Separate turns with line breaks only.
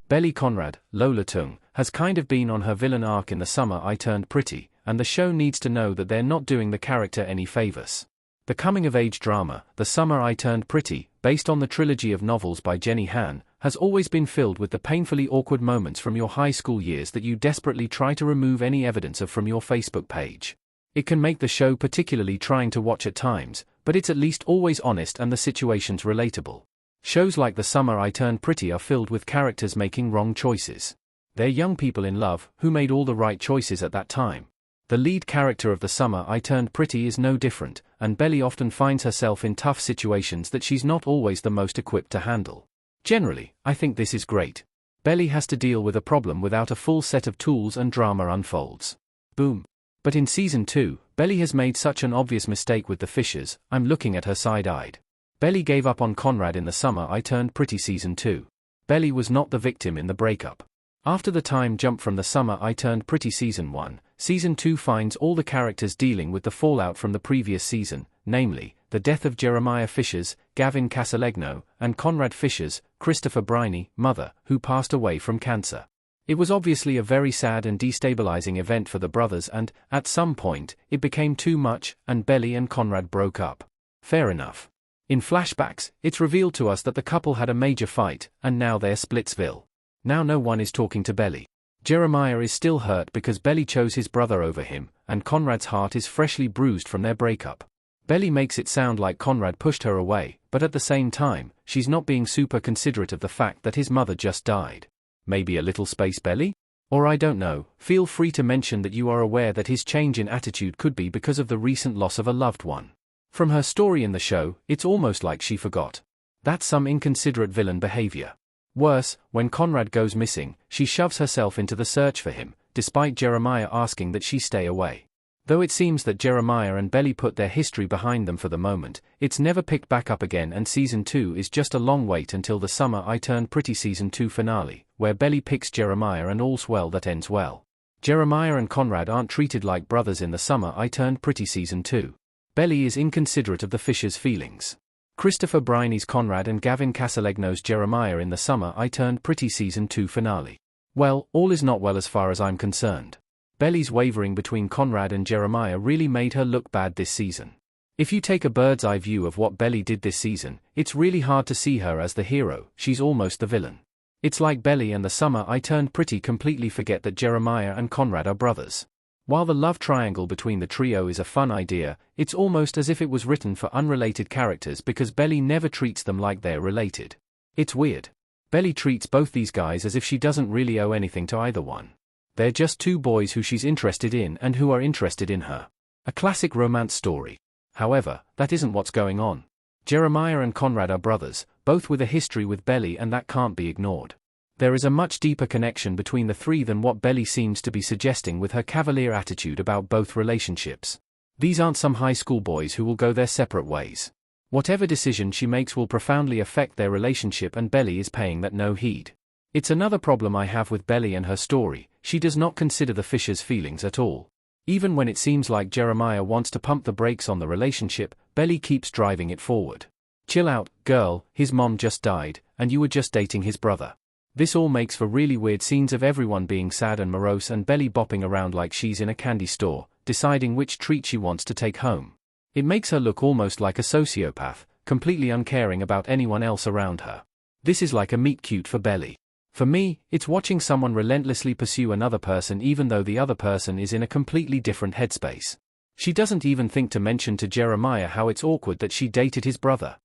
Belly Conrad, Lola Tung, has kind of been on her villain arc in The Summer I Turned Pretty, and the show needs to know that they're not doing the character any favors. The coming-of-age drama, The Summer I Turned Pretty, based on the trilogy of novels by Jenny Han, has always been filled with the painfully awkward moments from your high school years that you desperately try to remove any evidence of from your Facebook page. It can make the show particularly trying to watch at times, but it's at least always honest and the situations relatable. Shows like The Summer I Turned Pretty are filled with characters making wrong choices. They're young people in love, who made all the right choices at that time. The lead character of The Summer I Turned Pretty is no different, and Belly often finds herself in tough situations that she's not always the most equipped to handle. Generally, I think this is great. Belly has to deal with a problem without a full set of tools and drama unfolds. Boom. But in Season 2, Belly has made such an obvious mistake with the fishes, I'm looking at her side-eyed. Belly gave up on Conrad in The Summer I Turned Pretty Season 2. Belly was not the victim in the breakup. After the time jump from The Summer I Turned Pretty Season 1, Season 2 finds all the characters dealing with the fallout from the previous season, namely, the death of Jeremiah Fisher's, Gavin Casalegno, and Conrad Fisher's, Christopher Briney, mother, who passed away from cancer. It was obviously a very sad and destabilizing event for the brothers and, at some point, it became too much, and Belly and Conrad broke up. Fair enough. In flashbacks, it's revealed to us that the couple had a major fight, and now they're Splitsville. Now no one is talking to Belly. Jeremiah is still hurt because Belly chose his brother over him, and Conrad's heart is freshly bruised from their breakup. Belly makes it sound like Conrad pushed her away, but at the same time, she's not being super considerate of the fact that his mother just died. Maybe a little space, Belly? Or I don't know, feel free to mention that you are aware that his change in attitude could be because of the recent loss of a loved one. From her story in the show, it's almost like she forgot. That's some inconsiderate villain behavior. Worse, when Conrad goes missing, she shoves herself into the search for him, despite Jeremiah asking that she stay away. Though it seems that Jeremiah and Belly put their history behind them for the moment, it's never picked back up again, and Season 2 is just a long wait until The Summer I Turned Pretty Season 2 finale, where Belly picks Jeremiah and all's well that ends well. Jeremiah and Conrad aren't treated like brothers in The Summer I Turned Pretty Season 2. Belly is inconsiderate of the Fishers' feelings. Christopher Briney's Conrad and Gavin Casalegno's Jeremiah in The Summer I Turned Pretty Season 2 finale. Well, all is not well as far as I'm concerned. Belly's wavering between Conrad and Jeremiah really made her look bad this season. If you take a bird's-eye view of what Belly did this season, it's really hard to see her as the hero, she's almost the villain. It's like Belly and The Summer I Turned Pretty completely forget that Jeremiah and Conrad are brothers. While the love triangle between the trio is a fun idea, it's almost as if it was written for unrelated characters because Belly never treats them like they're related. It's weird. Belly treats both these guys as if she doesn't really owe anything to either one. They're just two boys who she's interested in and who are interested in her. A classic romance story. However, that isn't what's going on. Jeremiah and Conrad are brothers, both with a history with Belly, and that can't be ignored. There is a much deeper connection between the three than what Belly seems to be suggesting with her cavalier attitude about both relationships. These aren't some high school boys who will go their separate ways. Whatever decision she makes will profoundly affect their relationship, and Belly is paying that no heed. It's another problem I have with Belly and her story. She does not consider the Fishers' feelings at all. Even when it seems like Jeremiah wants to pump the brakes on the relationship, Belly keeps driving it forward. Chill out, girl, his mom just died, and you were just dating his brother. This all makes for really weird scenes of everyone being sad and morose and Belly bopping around like she's in a candy store, deciding which treat she wants to take home. It makes her look almost like a sociopath, completely uncaring about anyone else around her. This is like a meet cute for Belly. For me, it's watching someone relentlessly pursue another person even though the other person is in a completely different headspace. She doesn't even think to mention to Jeremiah how it's awkward that she dated his brother.